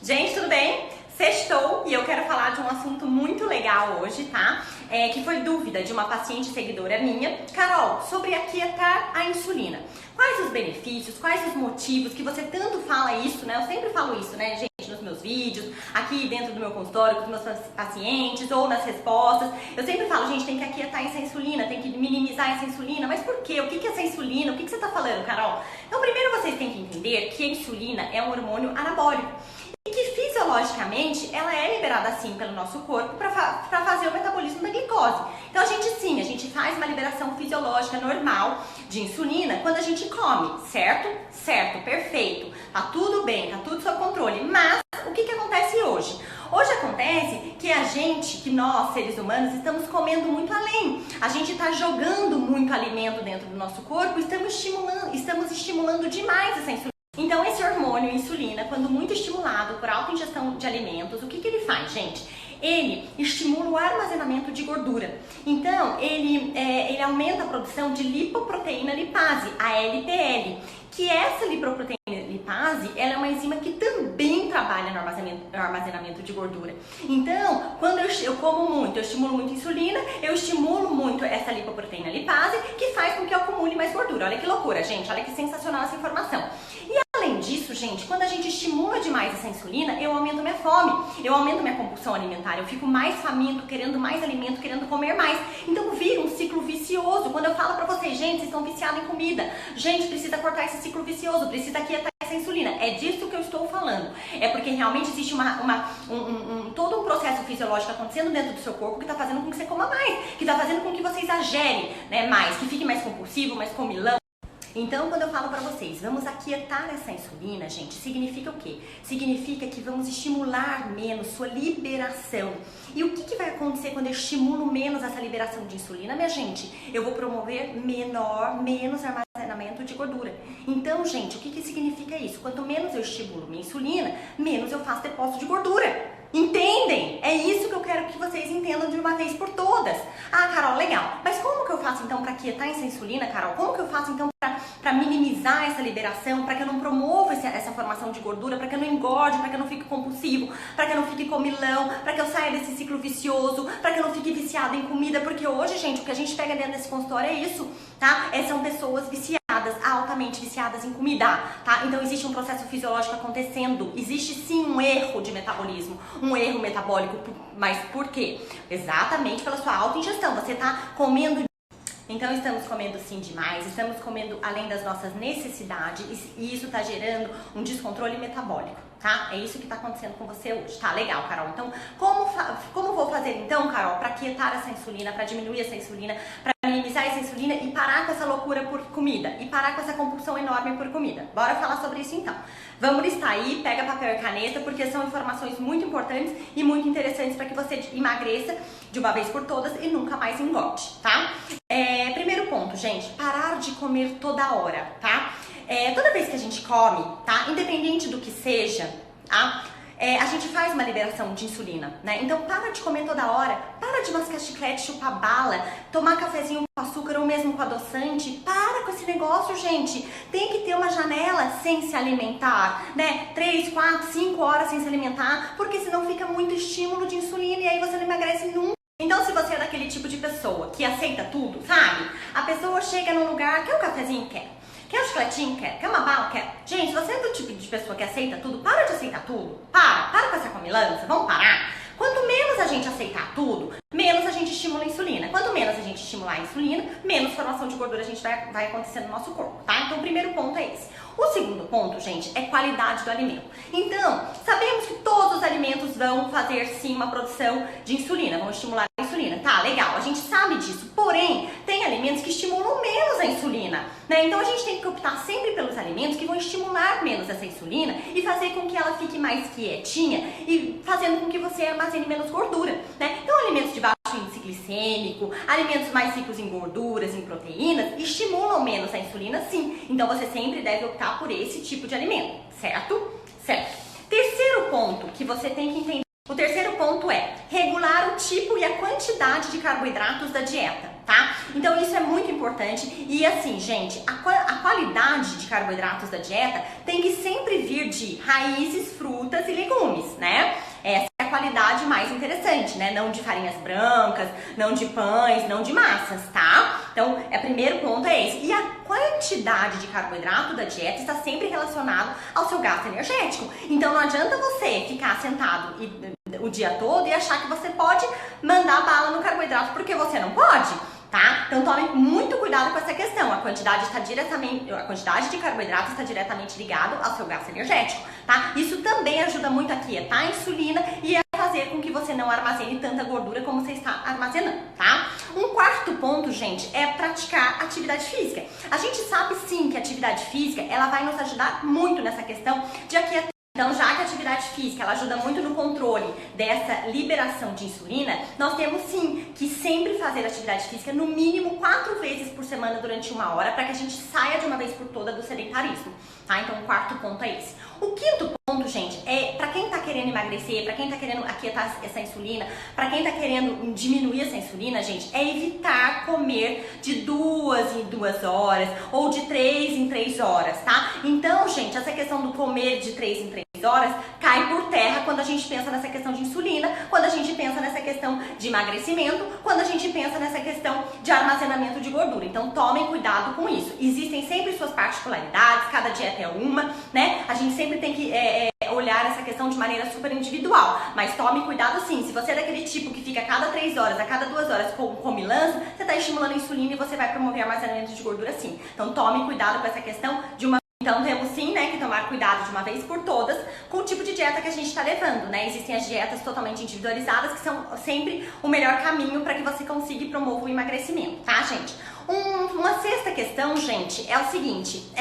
Gente, tudo bem? Sextou e eu quero falar de um assunto muito legal hoje, tá? Que foi dúvida de uma paciente seguidora minha. Carol, sobre aquietar a insulina. Quais os benefícios, quais os motivos que você tanto fala isso, né? Eu sempre falo isso, né, gente, nos meus vídeos, aqui dentro do meu consultório com os meus pacientes ou nas respostas. Eu sempre falo, gente, tem que aquietar essa insulina, tem que minimizar essa insulina. Mas por quê? O que é essa insulina? O que você tá falando, Carol? Então, primeiro vocês têm que entender que a insulina é um hormônio anabólico. E que fisiologicamente ela é liberada assim pelo nosso corpo para fazer o metabolismo da glicose. Então a gente faz uma liberação fisiológica normal de insulina quando a gente come, certo? Certo, perfeito. Tá tudo bem, tá tudo sob controle. Mas o que acontece hoje? Hoje acontece que nós, seres humanos, estamos comendo muito além. A gente está jogando muito alimento dentro do nosso corpo, estamos estimulando demais essa insulina. Então, esse hormônio insulina, quando muito estimulado por alta ingestão de alimentos, o que ele faz, gente? Ele estimula o armazenamento de gordura. Então, ele aumenta a produção de lipoproteína lipase, a LPL, que essa lipoproteína lipase, ela é uma enzima que também trabalha no armazenamento de gordura. Então, quando eu como muito, eu estimulo muito insulina, eu estimulo muito essa lipoproteína lipase, que faz com que eu acumule mais gordura. Olha que loucura, gente, olha que sensacional essa informação. E além disso, gente, quando a gente estimula demais essa insulina, eu aumento minha fome, eu aumento minha compulsão alimentar, eu fico mais faminto, querendo mais alimento, querendo comer mais. Então vira um ciclo vicioso. Quando eu falo pra vocês, gente, vocês estão viciados em comida, gente, precisa cortar esse ciclo vicioso, precisa aquietar essa insulina. É disso que eu estou falando. É porque realmente existe todo um processo fisiológico acontecendo dentro do seu corpo que está fazendo com que você coma mais, que está fazendo com que você exagere, né, mais, que fique mais compulsivo, mais comilão. Então, quando eu falo pra vocês, vamos aquietar essa insulina, gente, significa o quê? Significa que vamos estimular menos sua liberação. E o que vai acontecer quando eu estimulo menos essa liberação de insulina, minha gente? Eu vou promover menos armazenamento de gordura. Então, gente, o que significa isso? Quanto menos eu estimulo minha insulina, menos eu faço depósito de gordura. Entendem? É isso que eu quero que vocês entendam de uma vez por todas. Ah, Carol, legal. Mas como que eu faço então para aquietar essa insulina, Carol? Como que eu faço então para minimizar essa liberação, para que eu não promova essa formação de gordura, para que eu não engorde, para que eu não fique compulsivo, para que eu não fique comilão, para que eu saia desse ciclo vicioso, para que eu não fique viciada em comida? Porque hoje, gente, o que a gente pega dentro desse consultório é isso, tá? São pessoas viciadas, altamente viciadas em comida, tá? Então existe um processo fisiológico acontecendo, existe sim um erro de metabolismo, um erro metabólico, mas por quê? Exatamente pela sua alta ingestão, você tá comendo. Então estamos comendo sim demais, estamos comendo além das nossas necessidades e isso está gerando um descontrole metabólico, tá? É isso que está acontecendo com você hoje, tá? Legal, Carol. Então, como vou fazer então, Carol, para aquietar essa insulina, para diminuir essa insulina, para minimizar essa insulina e parar com essa loucura por comida e parar com essa compulsão enorme por comida? Bora falar sobre isso então. Vamos listar aí, pega papel e caneta, porque são informações muito importantes e muito interessantes para que você emagreça de uma vez por todas e nunca mais engorde, tá? Primeiro ponto, gente, parar de comer toda hora, tá? Toda vez que a gente come, tá? Independente do que seja, tá? A gente faz uma liberação de insulina, né? Então para de comer toda hora, para de mascar chiclete, chupar bala, tomar cafezinho com açúcar ou mesmo com adoçante. Para com esse negócio, gente. Tem que ter uma janela sem se alimentar, né? 3, 4, 5 horas sem se alimentar, porque senão fica muito estímulo de insulina e aí você não emagrece nunca. Então, se você é daquele tipo de pessoa que aceita tudo, sabe? A pessoa chega num lugar, quer um cafezinho? Quer. Quer um chicletinho? Quer. Quer uma bala? Quer. Gente, se você é do tipo de pessoa que aceita tudo, para de aceitar tudo. Para com essa comilança, vamos parar. Quanto menos a gente aceitar tudo, menos a gente estimula a insulina. Quanto menos a gente estimular a insulina, menos formação de gordura a gente vai acontecer no nosso corpo, tá? Então, o primeiro ponto é esse. O segundo ponto, gente, é qualidade do alimento. Então, sabemos que todos os alimentos vão fazer sim uma produção de insulina, vão estimular a insulina. Tá, legal, a gente sabe disso. Porém, tem alimentos que estimulam menos a insulina, né? Então a gente tem que optar sempre pelos alimentos que vão estimular menos essa insulina e fazer com que ela fique mais quietinha e fazendo com que você armazene menos gordura, né? Então alimentos de baixo índice glicêmico, alimentos mais ricos em gorduras, em proteínas, estimulam menos a insulina sim. Então você sempre deve optar por esse tipo de alimento, certo? Certo. Terceiro ponto que você tem que entender. O terceiro ponto é regular o tipo e a quantidade de carboidratos da dieta, tá? Então isso é muito importante e assim, gente, a qualidade de carboidratos da dieta tem que sempre vir de raízes, frutas e legumes. bastante, né? Não de farinhas brancas, não de pães, não de massas, tá? Então, o primeiro ponto é esse. E a quantidade de carboidrato da dieta está sempre relacionado ao seu gasto energético. Então, não adianta você ficar sentado o dia todo e achar que você pode mandar bala no carboidrato porque você não pode. Tá? Então tome muito cuidado com essa questão. A quantidade de carboidrato está diretamente ligado ao seu gasto energético, tá? Isso também ajuda muito a quietar a insulina e a fazer com que você não armazene tanta gordura como você está armazenando, tá? Um quarto ponto, gente, é praticar atividade física. A gente sabe sim que a atividade física, ela vai nos ajudar muito nessa questão de aquietar. Então, já que a atividade física ela ajuda muito no controle dessa liberação de insulina, nós temos sim que sempre fazer atividade física no mínimo 4 vezes por semana durante 1 hora para que a gente saia de uma vez por toda do sedentarismo, tá? Então, o quarto ponto é esse. O quinto ponto, gente, é para quem tá querendo emagrecer, para quem tá querendo aquietar essa insulina, para quem tá querendo diminuir essa insulina, gente, é evitar comer de 2 em 2 horas ou de 3 em 3 horas, tá? Então, gente, essa questão do comer de 3 em 3 horas cai por terra quando a gente pensa nessa questão de insulina, quando a gente pensa nessa questão de emagrecimento, quando a gente pensa nessa questão de armazenamento de gordura. Então tomem cuidado com isso. Existem sempre suas particularidades, cada dieta é uma, né? A gente sempre tem que olhar essa questão de maneira super individual, mas tome cuidado sim. Se você é daquele tipo que fica a cada 3 horas, a cada 2 horas come lança, você está estimulando a insulina e você vai promover armazenamento de gordura sim. Então tome cuidado com essa questão de uma... Então temos sim, né, que tomar cuidado de uma vez por todas com o tipo de dieta que a gente está levando, né? Existem as dietas totalmente individualizadas que são sempre o melhor caminho para que você consiga e promova o emagrecimento, tá, gente? Uma sexta questão, gente, é o seguinte,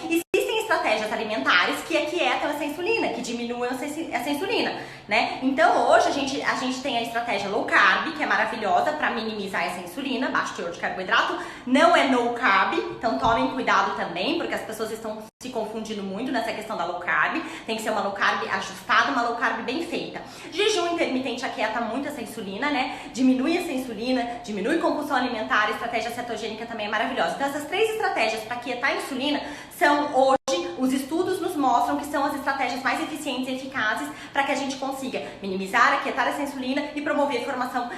existem estratégias alimentares que aquietam essa insulina, que diminuem essa insulina, né? Então hoje a gente tem a estratégia low carb, que é maravilhosa para minimizar essa insulina, baixo teor de carboidrato, não é no carb, então tomem cuidado também, porque as pessoas estão se confundindo muito nessa questão da low carb, tem que ser uma low carb ajustada, uma low carb bem feita. Jejum intermitente aquieta muito essa insulina, né? Diminui essa insulina, diminui compulsão alimentar, a estratégia cetogênica também é maravilhosa. Então essas 3 estratégias para aquietar a insulina são hoje, os estudos nos mostram que são as estratégias mais eficientes e eficazes para que a gente consiga minimizar, aquietar essa insulina e promover formação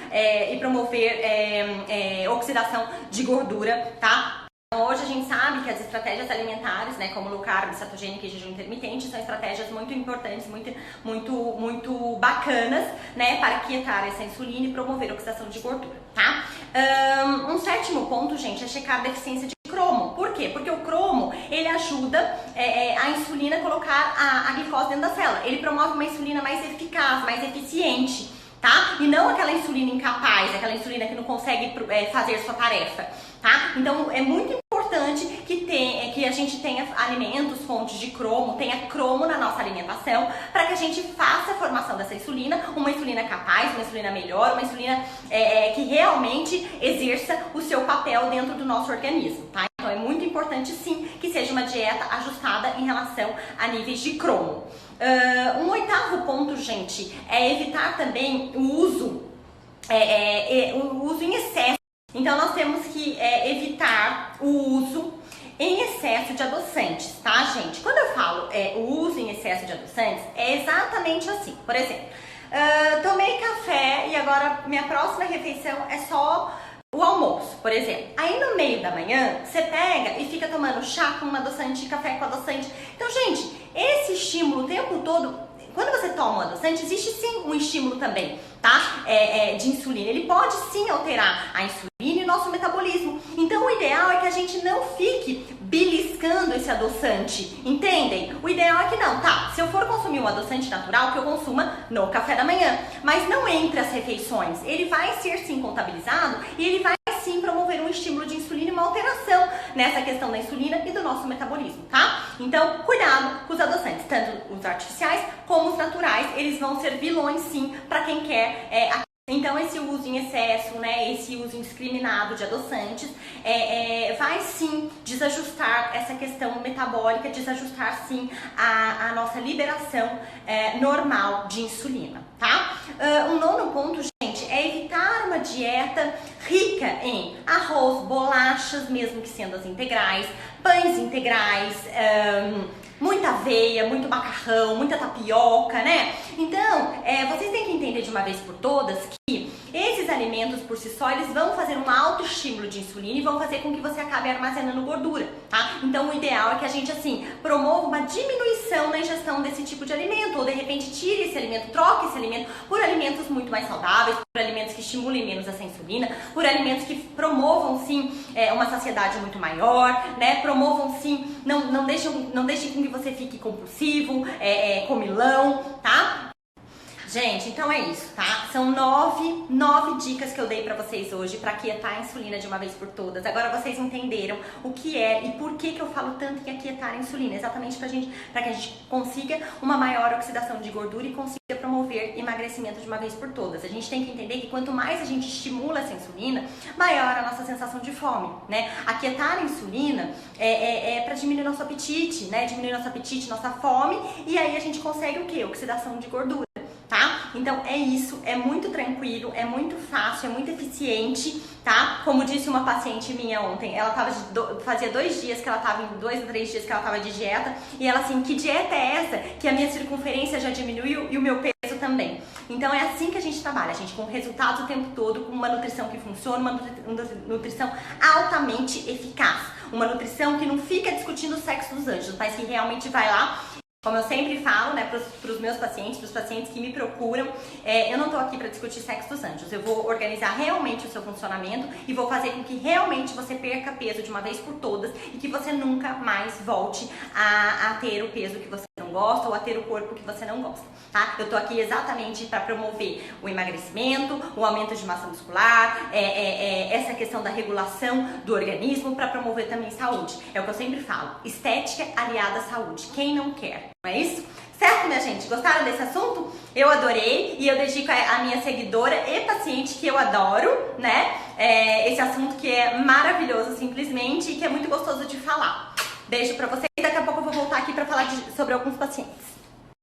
oxidação de gordura, tá? Hoje a gente sabe que as estratégias alimentares, né, como low carb, cetogênica e jejum intermitente, são estratégias muito importantes, muito bacanas, né, para aquietar essa insulina e promover a oxidação de gordura, tá? Um sétimo ponto, gente, é checar a deficiência de cromo. Por quê? Porque o cromo, ele ajuda a insulina a colocar a glicose dentro da célula. Ele promove uma insulina mais eficaz, mais eficiente, tá? E não aquela insulina incapaz, aquela insulina que não consegue fazer sua tarefa, tá? Então é muito importante que a gente tenha alimentos, fontes de cromo, tenha cromo na nossa alimentação, para que a gente faça a formação dessa insulina, uma insulina capaz, uma insulina melhor, uma insulina que realmente exerça o seu papel dentro do nosso organismo, tá? Então é muito importante sim que seja uma dieta ajustada em relação a níveis de cromo. Um oitavo ponto, gente, é evitar também o uso em excesso. Então nós temos que evitar o uso em excesso de adoçantes, tá, gente? Quando eu falo o uso em excesso de adoçantes, é exatamente assim. Por exemplo, tomei café e agora minha próxima refeição é só o almoço, por exemplo. Aí no meio da manhã, você pega e fica tomando chá com adoçante, café com adoçante. Então, gente, esse estímulo o tempo todo, quando você toma um adoçante, existe sim um estímulo também, tá? De insulina. Ele pode sim alterar a insulina e o nosso metabolismo. Então, o ideal é que a gente não fique beliscando esse adoçante, entendem? O ideal é que não, tá? Se eu for consumir um adoçante natural, que eu consuma no café da manhã, mas não entre as refeições. Ele vai ser sim contabilizado e ele vai sim promover um estímulo de insulina e uma alteração nessa questão da insulina e do nosso metabolismo, tá? Então, cuidado com os adoçantes, tanto os artificiais como os naturais, eles vão ser vilões sim para quem quer então esse uso em excesso, né, esse uso indiscriminado de adoçantes vai sim desajustar essa questão metabólica, desajustar sim a nossa liberação normal de insulina, tá? Um nono ponto, gente, é evitar uma dieta rica em arroz, bolachas, mesmo que sendo as integrais, pães integrais, muita aveia, muito macarrão, muita tapioca, né? Então, vocês têm que entender de uma vez por todas que esses alimentos por si só, eles vão fazer um alto estímulo de insulina e vão fazer com que você acabe armazenando gordura, tá? Então o ideal é que a gente, assim, promova uma diminuição na ingestão desse tipo de alimento, ou de repente tire esse alimento, troque esse alimento por alimentos muito mais saudáveis, por alimentos que estimulem menos essa insulina, por alimentos que promovam, sim, uma saciedade muito maior, né? Promovam, sim, não deixem com que você fique compulsivo, comilão, tá? Gente, então é isso, tá? São nove dicas que eu dei pra vocês hoje pra aquietar a insulina de uma vez por todas. Agora vocês entenderam o que é e por que eu falo tanto em aquietar a insulina. Exatamente pra que a gente consiga uma maior oxidação de gordura e consiga promover emagrecimento de uma vez por todas. A gente tem que entender que quanto mais a gente estimula essa insulina, maior a nossa sensação de fome, né? Aquietar a insulina é pra diminuir nosso apetite, né? Diminuir nosso apetite, nossa fome, e aí a gente consegue o quê? Oxidação de gordura. Tá? Então é isso, é muito tranquilo, é muito fácil, é muito eficiente, tá? Como disse uma paciente minha ontem, ela fazia 2 dias que ela tava, 2 a 3 dias que ela tava de dieta, e ela assim, que dieta é essa? Que a minha circunferência já diminuiu e o meu peso também. Então é assim que a gente trabalha, a gente com resultados o tempo todo, com uma nutrição que funciona, uma nutrição altamente eficaz, uma nutrição que não fica discutindo o sexo dos anjos, mas que realmente vai lá. Como eu sempre falo, né, pros meus pacientes, pros pacientes que me procuram, eu não tô aqui para discutir sexo dos anjos. Eu vou organizar realmente o seu funcionamento e vou fazer com que realmente você perca peso de uma vez por todas e que você nunca mais volte a ter o peso que você não gosta ou a ter o corpo que você não gosta, tá? Eu tô aqui exatamente para promover o emagrecimento, o aumento de massa muscular, essa questão da regulação do organismo, para promover também saúde. É o que eu sempre falo, estética aliada à saúde. Quem não quer? Não é isso? Certo, minha gente? Gostaram desse assunto? Eu adorei e eu dedico a minha seguidora e paciente que eu adoro, né? Esse assunto que é maravilhoso simplesmente e que é muito gostoso de falar. Beijo pra vocês, daqui a pouco eu vou voltar aqui pra falar sobre alguns pacientes.